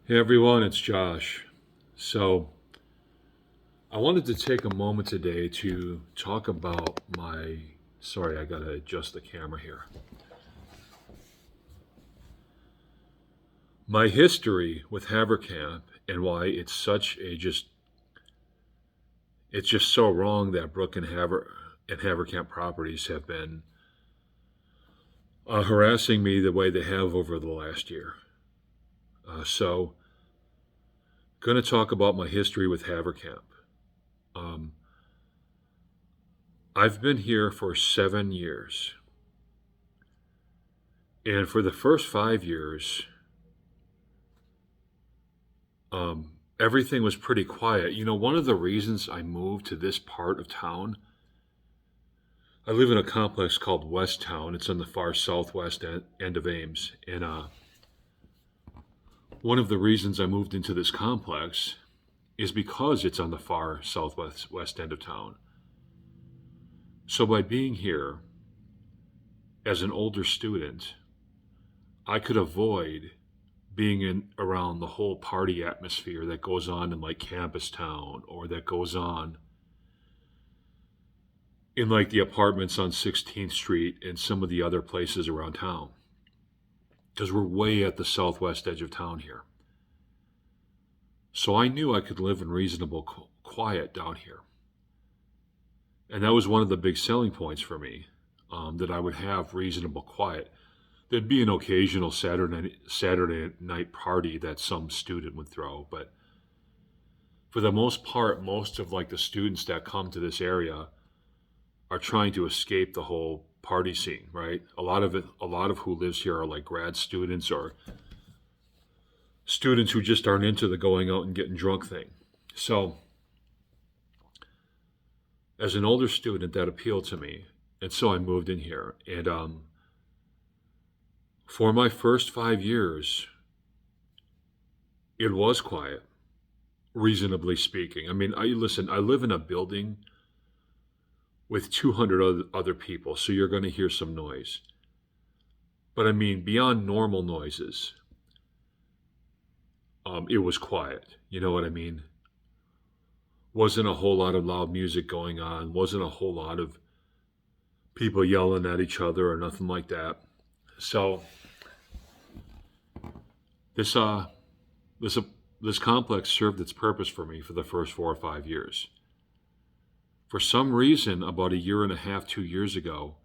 Hey everyone, it's Josh. So, I wanted to take a moment today to talk about my. Sorry, I gotta adjust the camera here. My history with Haverkamp and why it's such a just. It's just so wrong that Brooke and Haverkamp Properties have been harassing me the way they have over the last year. So, going to talk about my history with Haverkamp. Um, I've been here for 7 years. And for the first 5 years, everything was pretty quiet. One of the reasons I moved to this part of town, I live in a complex called West Town. It's on the far southwest end of Ames. And one of the reasons I moved into this complex is because it's on the far southwest end of town. So by being here as an older student, I could avoid being in around the whole party atmosphere that goes on in like campus town or that goes on in like the apartments on 16th Street and some of the other places around town because we're way at the southwest edge of town here. So I knew I could live in reasonable quiet down here. And that was one of the big selling points for me, that I would have reasonable quiet. There'd be an occasional Saturday night party that some student would throw, but for the most part, most of like the students that come to this area are trying to escape the whole party scene, right? A lot of who lives here are like grad students or students who just aren't into the going out and getting drunk thing. So, as an older student, that appealed to me, and so I moved in here. And for my first 5 years, it was quiet, reasonably speaking. I mean, I listen. I live in a building with 200 other people, so you're going to hear some noise. But I mean, beyond normal noises, it was quiet. You know what I mean? Wasn't a whole lot of loud music going on. Wasn't a whole lot of people yelling at each other or nothing like that. So this this this complex served its purpose for me for the first 4 or 5 years. For some reason, about a year and a half, 2 years ago,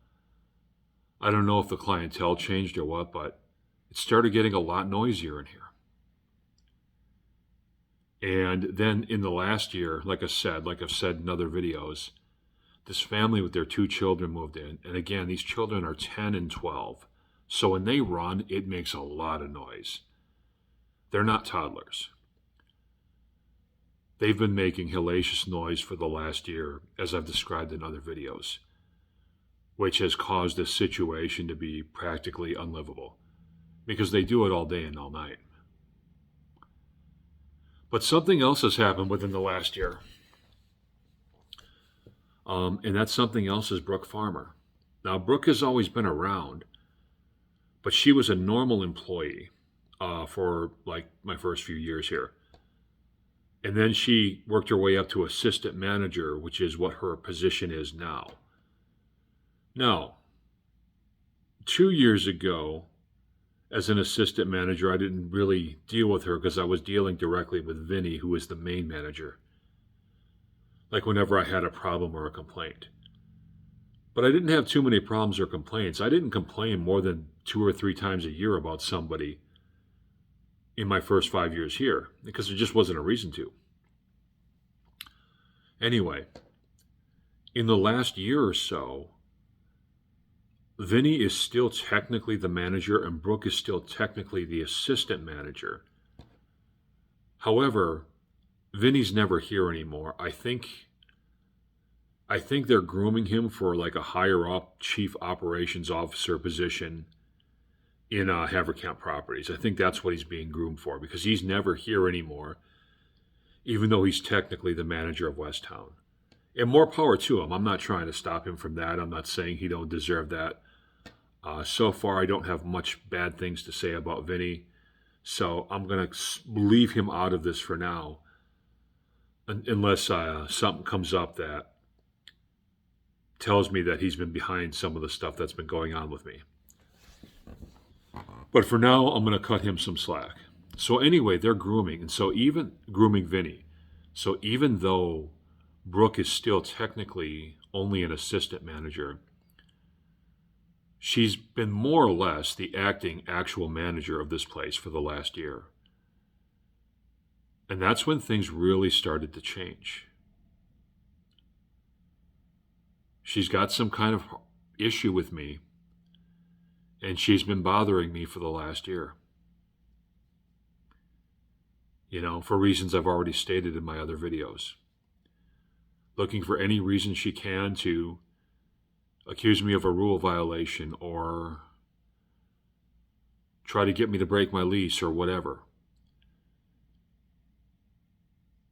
I don't know if the clientele changed or what, but it started getting a lot noisier in here. And then in the last year, like I've said in other videos, this family with their two children moved in. And again, these children are 10 and 12. So when they run, it makes a lot of noise. They're not toddlers. They've been making hellacious noise for the last year, as I've described in other videos, which has caused this situation to be practically unlivable because they do it all day and all night. But something else has happened within the last year. And that something else is Brooke Farmer. Now, Brooke has always been around, but she was a normal employee for like my first few years here. And then she worked her way up to assistant manager, which is what her position is now. Now, 2 years ago, as an assistant manager, I didn't really deal with her because I was dealing directly with Vinny, who is the main manager. Like whenever I had a problem or a complaint. But I didn't have too many problems or complaints. I didn't complain more than 2 or 3 times a year about somebody in my first 5 years here because there just wasn't a reason to. Anyway, in the last year or so, Vinny is still technically the manager and Brooke is still technically the assistant manager. However, Vinny's never here anymore. I think they're grooming him for like a higher up chief operations officer position in Haverkamp Properties. I think that's what he's being groomed for because he's never here anymore, even though he's technically the manager of West Town. And more power to him. I'm not trying to stop him from that. I'm not saying he don't deserve that. So far, I don't have much bad things to say about Vinny. So I'm going to leave him out of this for now, unless something comes up that tells me that he's been behind some of the stuff that's been going on with me. But for now, I'm going to cut him some slack. So anyway, they're grooming, and so even grooming Vinny. So even though Brooke is still technically only an assistant manager, she's been more or less the actual manager of this place for the last year. And that's when things really started to change. She's got some kind of issue with me, and she's been bothering me for the last year. For reasons I've already stated in my other videos. Looking for any reason she can to accuse me of a rule violation or try to get me to break my lease or whatever.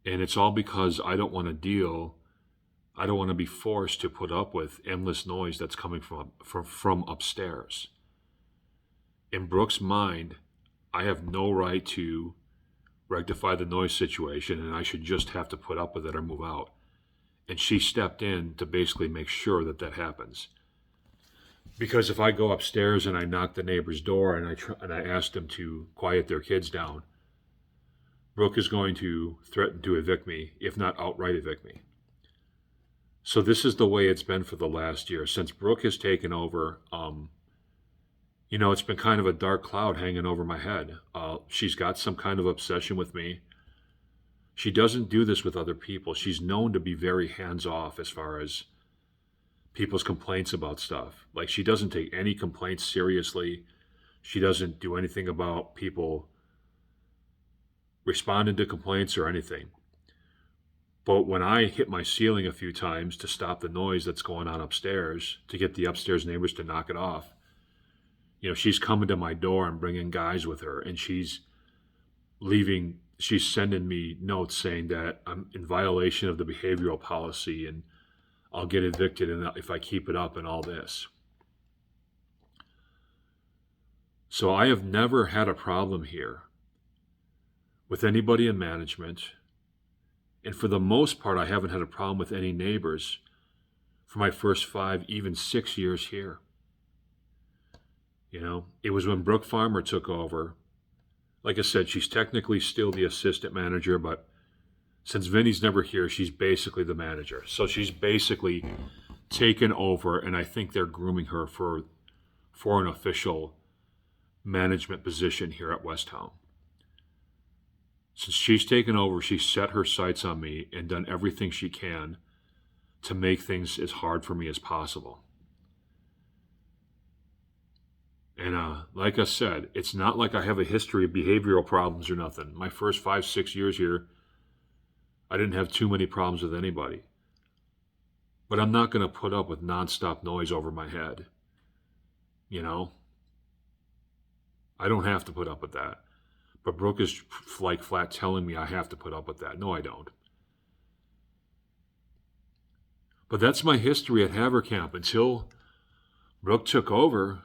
And it's all because I don't want to be forced to put up with endless noise that's coming from upstairs. In Brooke's mind, I have no right to rectify the noise situation, and I should just have to put up with it or move out. And she stepped in to basically make sure that happens. Because if I go upstairs and I knock the neighbor's door and I ask them to quiet their kids down, Brooke is going to threaten to evict me, if not outright evict me. So this is the way it's been for the last year. Since Brooke has taken over, it's been kind of a dark cloud hanging over my head. She's got some kind of obsession with me. She doesn't do this with other people. She's known to be very hands-off as far as people's complaints about stuff. Like, she doesn't take any complaints seriously. She doesn't do anything about people responding to complaints or anything. But when I hit my ceiling a few times to stop the noise that's going on upstairs, to get the upstairs neighbors to knock it off, she's coming to my door and bringing guys with her, and she's sending me notes saying that I'm in violation of the behavioral policy and I'll get evicted if I keep it up and all this. So I have never had a problem here with anybody in management. And for the most part, I haven't had a problem with any neighbors for my first 5, even 6 years here. It was when Brooke Farmer took over. Like I said, she's technically still the assistant manager, but since Vinny's never here, she's basically the manager. So she's basically taken over, and I think they're grooming her for an official management position here at West Town. Since she's taken over, she's set her sights on me and done everything she can to make things as hard for me as possible. And like I said, it's not like I have a history of behavioral problems or nothing. My first 5, 6 years here, I didn't have too many problems with anybody. But I'm not going to put up with nonstop noise over my head. I don't have to put up with that. But Brooke is like flat telling me I have to put up with that. No, I don't. But that's my history at Haverkamp. Until Brooke took over,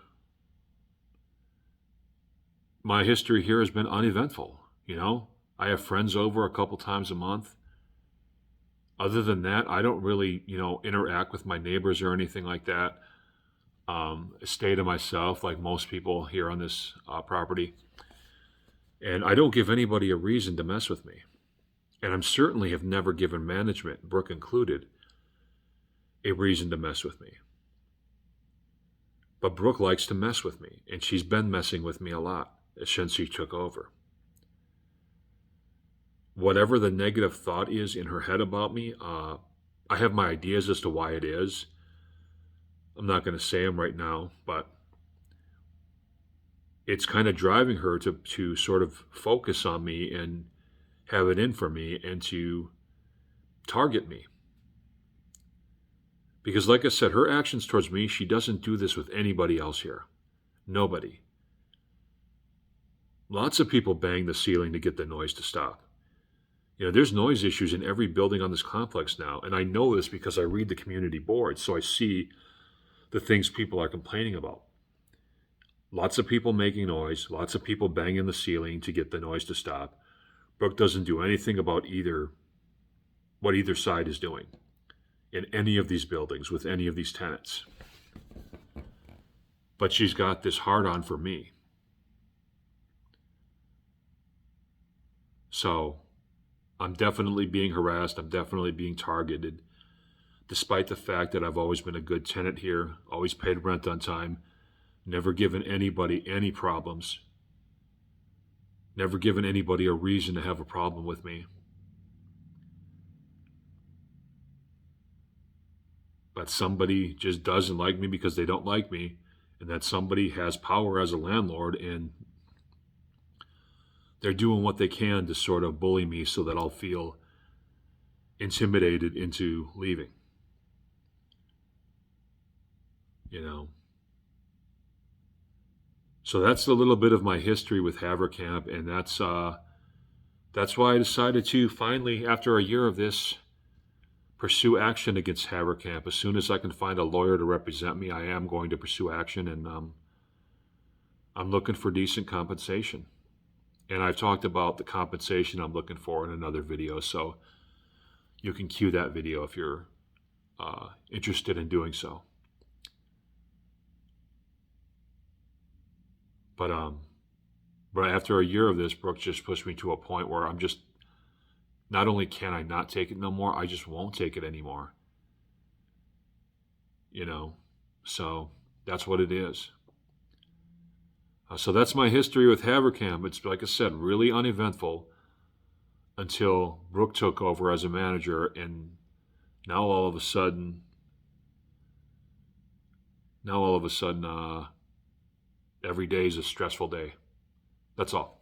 my history here has been uneventful. I have friends over a couple times a month. Other than that, I don't really, interact with my neighbors or anything like that. Stay to myself like most people here on this property. And I don't give anybody a reason to mess with me. And I certainly have never given management, Brooke included, a reason to mess with me. But Brooke likes to mess with me, and she's been messing with me a lot since she took over. Whatever the negative thought is in her head about me, I have my ideas as to why it is. I'm not going to say them right now, but it's kind of driving her to sort of focus on me and have it in for me and to target me. Because like I said, her actions towards me, she doesn't do this with anybody else here. Nobody. Lots of people bang the ceiling to get the noise to stop. There's noise issues in every building on this complex now, and I know this because I read the community boards, so I see the things people are complaining about. Lots of people making noise, lots of people banging the ceiling to get the noise to stop. Brooke doesn't do anything about what either side is doing in any of these buildings with any of these tenants. But she's got this hard on for me. So I'm definitely being harassed. I'm definitely being targeted, despite the fact that I've always been a good tenant here, always paid rent on time, never given anybody any problems, never given anybody a reason to have a problem with me. But somebody just doesn't like me because they don't like me, and that somebody has power as a landlord, and they're doing what they can to sort of bully me so that I'll feel intimidated into leaving. You know. So that's a little bit of my history with Haverkamp, and that's why I decided to finally, after a year of this, pursue action against Haverkamp. As soon as I can find a lawyer to represent me, I am going to pursue action, and I'm looking for decent compensation. And I've talked about the compensation I'm looking for in another video, so you can cue that video if you're interested in doing so. But after a year of this, Brooke just pushed me to a point where I'm just, not only can I not take it no more, I just won't take it anymore. You know, so that's what it is. So that's my history with Haverkamp. It's, like I said, really uneventful until Brooke took over as a manager, and now all of a sudden, every day is a stressful day. That's all.